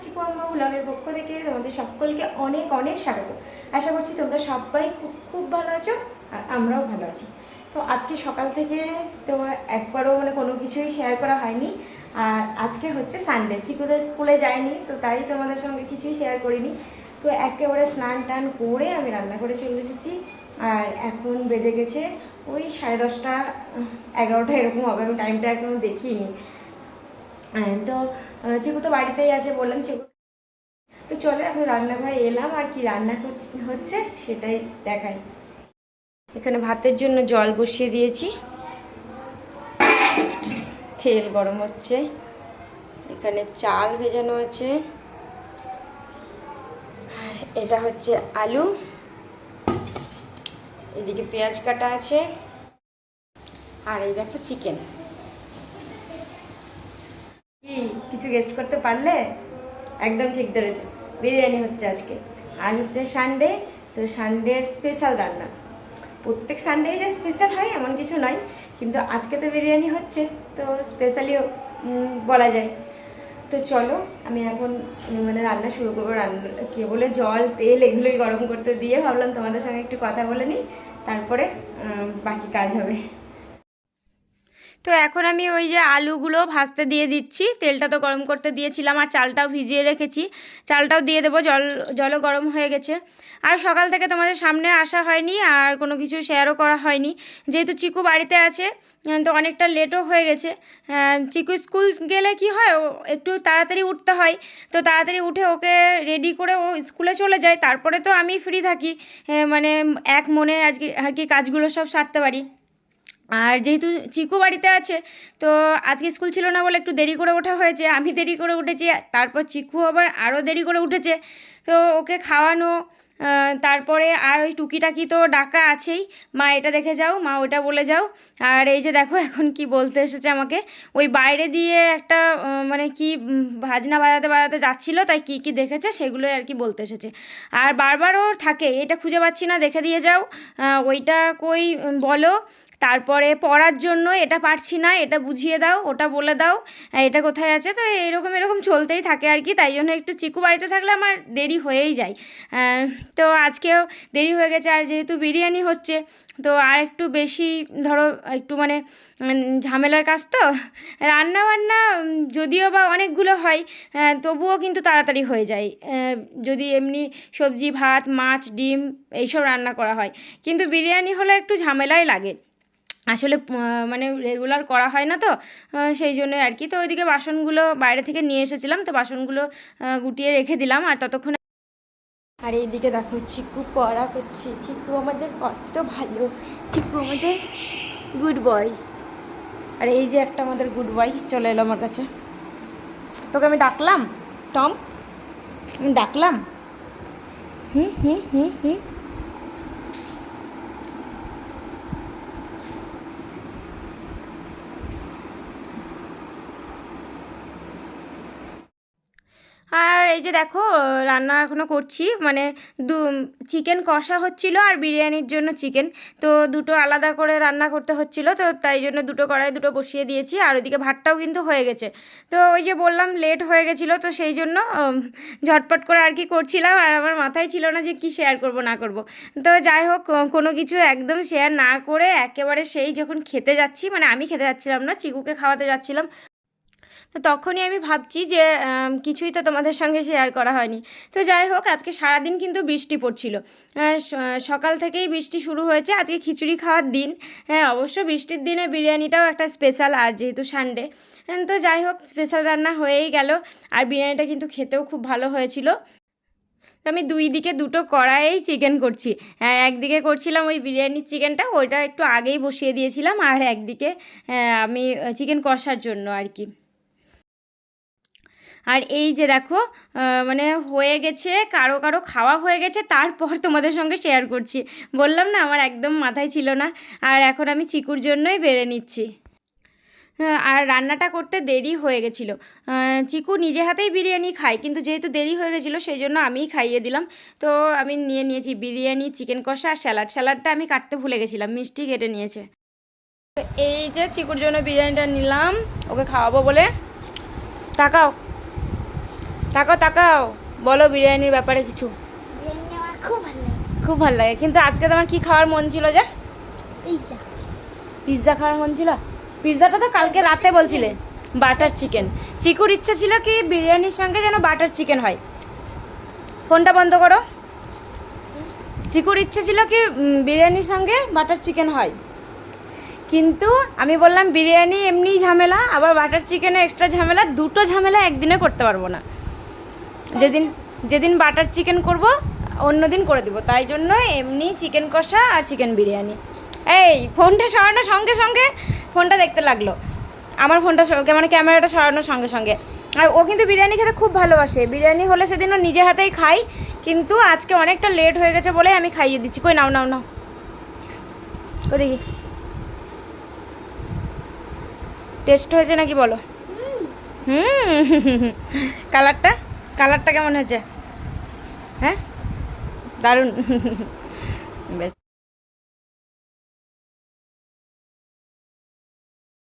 চিকু আম্মা ব্লগের পক্ষ থেকে তোমাদের সকলকে অনেক অনেক স্বাগত। আশা করছি তোমরা সবাই খুব খুব ভালো আছো আর আমরাও ভালো আছি। তো আজকে সকাল থেকে তো একবারও কোনো কিছুই শেয়ার করা হয়নি। আর আজকে হচ্ছে সানডে, চিকুদের স্কুলে যায়নি, তো তাই তোমাদের সঙ্গে কিছুই শেয়ার করিনি। তো একেবারে স্নান টান করে আমি রান্না করে চলে এসেছি। আর এখন বেজে গেছে ওই 10:30 11টা এরকম হবে, আমি টাইমটা এখনো দেখিনি। তো চিকু তো বাড়িতেই আছে বললাম, চিকু তো চলো এখন রান্নাঘরে এলাম আর কি রান্না হচ্ছে সেটাই দেখাই। এখানে ভাতের জন্য জল বসিয়ে দিয়েছি, তেল গরম হচ্ছে, এখানে চাল ভেজানো আছে, আর এটা হচ্ছে আলু, এদিকে পেঁয়াজ কাটা আছে, আর এই দেখো চিকেন। কি কিছু গেস্ট করতে পারলে? একদম ঠিক ধরেছে, বিরিয়ানি হচ্ছে আজকে। আজ হচ্ছে সানডে, তো সানডের স্পেশাল রান্না। প্রত্যেক সানডে যে স্পেশাল হয় এমন কিছু নয়, কিন্তু আজকে তো বিরিয়ানি হচ্ছে, তো স্পেশালি বলা যায়। তো চলো আমি এখন রান্না শুরু করবো। রান্না বলে জল তেল এগুলোই গরম করতে দিয়ে ভাবলাম তোমাদের সঙ্গে একটু কথা বলে নিই, তারপরে বাকি কাজ হবে। তো এখন আমি ওই যে আলুগুলো ভাজতে দিয়ে দিচ্ছি, তেলটা তো গরম করতে দিয়েছিলাম আর চালটাও ভিজিয়ে রেখেছি, চালটাও দিয়ে দেবো। জলও গরম হয়ে গেছে। আর সকাল থেকে তোমাদের সামনে আসা হয়নি আর কোনো কিছু শেয়ারও করা হয়নি, যেহেতু চিকু বাড়িতে আছে তো অনেকটা লেটও হয়ে গেছে। চিকু স্কুল গেলে কি হয়, ও একটু তাড়াতাড়ি উঠতে হয়, তো তাড়াতাড়ি উঠে ওকে রেডি করে ও স্কুলে চলে যায়, তারপরে তো আমি ফ্রি থাকি, এক মনে আজকে আর কি কাজগুলো সব সারতে পারি। আর যেহেতু চিকু বাড়িতে আছে, তো আজকে স্কুল ছিল না বলে একটু দেরি করে ওঠা হয়েছে, আমি দেরি করে উঠেছি, তারপর চিকু আবার আরও দেরি করে উঠেছে। তো ওকে খাওয়ানো, তারপরে আর ওই টুকিটাকি তো ডাকা আছেই, মা এটা দেখে যাও, মা ওটা বলে যাও। আর এই যে দেখো এখন কি বলতে এসেছে আমাকে, ওই বাইরে দিয়ে একটা কি বাজনা বাজাতে বাজাতে যাচ্ছিলো, তাই কি কি দেখেছে সেগুলোই আর কি বলতে এসেছে। আর বারবারও থাকে, এটা খুঁজে পাচ্ছি না, দেখে দিয়ে যাও, ওইটা কই বলো, তারপরে পড়ার জন্য এটা পারছি না, এটা বুঝিয়ে দাও, ওটা বলে দাও, এটা কোথায় আছে। তো এরকম চলতেই থাকে আর কি, তাই জন্য একটু চিকু বাড়িতে থাকলে আমার দেরি হয়েই যায়। তো আজকেও দেরি হয়ে গেছে, আর যেহেতু বিরিয়ানি হচ্ছে তো আর একটু বেশি ধরো একটু ঝামেলার কাজ তো। রান্নাবান্না যদিও বা অনেকগুলো হয়, তবুও কিন্তু তাড়াতাড়ি হয়ে যায় যদি এমনি সবজি ভাত মাছ ডিম এইসব রান্না করা হয়, কিন্তু বিরিয়ানি হলে একটু ঝামেলাই লাগে আসলে, রেগুলার করা হয় না তো, সেই জন্য আর কি। তো ওইদিকে বাসনগুলো বাইরে থেকে নিয়ে এসেছিলাম, তো বাসনগুলো গুটিয়ে রেখে দিলাম। আর ততক্ষণে আর এইদিকে দেখো চিকু পড়া করছে, চিকু আমাদের কত ভালো, চিকু আমাদের গুড বয়। আর এই যে একটা আমাদের গুড বয় চলে এলো আমার কাছে। তোকে আমি ডাকলাম টম, ডাকলাম, হুম হুম হুম হুম। আর এই যে দেখো রান্না এখনও করছি, চিকেন কষা হচ্ছিল আর বিরিয়ানির জন্য চিকেন, তো দুটো আলাদা করে রান্না করতে হচ্ছিল, তো তাই জন্য দুটো কড়াই দুটো বসিয়ে দিয়েছি। আর ওইদিকে ভাতটাও কিন্তু হয়ে গেছে, তো ওই যে বললাম লেট হয়ে গেছিলো, তো সেই জন্য ঝটপট করে আর কি করছিলাম। আর আমার মাথায় ছিল না যে কি শেয়ার করব না করব। তো যাই হোক, কোনো কিছু একদম শেয়ার না করে একেবারে সেই যখন খেতে যাচ্ছি, আমি খেতে যাচ্ছিলাম না, চিকুকে খাওয়াতে যাচ্ছিলাম, তো তখনই আমি ভাবছি যে কিছুই তো তোমাদের সঙ্গে শেয়ার করা হয়নি। তো যাই হোক, আজকে সারাদিন কিন্তু বৃষ্টি পড়ছিল, সকাল থেকেই বৃষ্টি শুরু হয়েছে। আজকে খিচুড়ি খাওয়ার দিন, হ্যাঁ অবশ্য বৃষ্টির দিনে বিরিয়ানিটাও একটা স্পেশাল, আর যেহেতু সানডে, তো যাই হোক স্পেশাল রান্না হয়েই গেল। আর বিরিয়ানিটা কিন্তু খেতেও খুব ভালো হয়েছিল। তো আমি দুই দিকে দুটো কড়াইয়েই চিকেন করছি, একদিকে করছিলাম ওই বিরিয়ানির চিকেনটা, ওইটা একটু আগেই বসিয়ে দিয়েছিলাম, আর একদিকে আমি চিকেন কষার জন্য আর কি। আর এই যে দেখো হয়ে গেছে, কারো কারো খাওয়া হয়ে গেছে, তারপর তোমাদের সঙ্গে শেয়ার করছি। বললাম না আমার একদম মাথায় ছিল না। আর এখন আমি চিকুর জন্যই বেড়ে নিচ্ছি। আর রান্নাটা করতে দেরি হয়ে গেছিলো, চিকু নিজে হাতেই বিরিয়ানি খায়, কিন্তু যেহেতু দেরি হয়ে গেছিলো সেই জন্য আমিই খাইয়ে দিলাম। তো আমি নিয়ে নিয়েছি বিরিয়ানি, চিকেন কষা আর স্যালাডটা আমি কাটতে ভুলে গেছিলাম, মিষ্টি কেটে নিয়েছে। তো এই যে চিকুর জন্য বিরিয়ানিটা নিলাম ওকে খাওয়াবো বলে। তাকাও, তাকাও তাকাও, বলো বিরিয়ানির ব্যাপারে কিছু। বিরিয়ানি আমার খুব ভালো লাগে। খুব ভালো লাগে, কিন্তু আজকে তোমার কি খাওয়ার মন ছিল যে? পিৎজা। পিৎজা খাওয়ার মন ছিল? পিৎজাটা তো কালকে রাতে বলছিলে। Butter chicken. চিকুর ইচ্ছা ছিল কি বিরিয়ানির সঙ্গে যেন বাটার চিকেন হয়। ফোনটা বন্ধ করো। চিকুর ইচ্ছে ছিল কি বিরিয়ানির সঙ্গে বাটার চিকেন হয়, কিন্তু আমি বললাম বিরিয়ানি এমনি ঝামেলা, আবার বাটার চিকেনে এক্সট্রা ঝামেলা, দুটো ঝামেলা একদিনে করতে পারবো না। যেদিন যেদিন বাটার চিকেন করব অন্য দিন করে দিব, তাই জন্য এমনি চিকেন কষা আর চিকেন বিরিয়ানি। এই ফোনটা সরানোর সঙ্গে সঙ্গে ফোনটা দেখতে লাগলো, আমার ফোনটা মানে ক্যামেরাটা সরানোর সঙ্গে সঙ্গে। আর ও কিন্তু বিরিয়ানি খেতে খুব ভালোবাসে, বিরিয়ানি হলে সেদিন ও নিজে হাতেই খাই, কিন্তু আজকে অনেকটা লেট হয়ে গেছে বলে আমি খাইয়ে দিচ্ছি। কই নাও নাও নাও, কই দেখি টেস্ট হয়েছে নাকি বলো। কালারটা কালারটা কেমন হয়েছে? হ্যাঁ দারুণ। বেশ।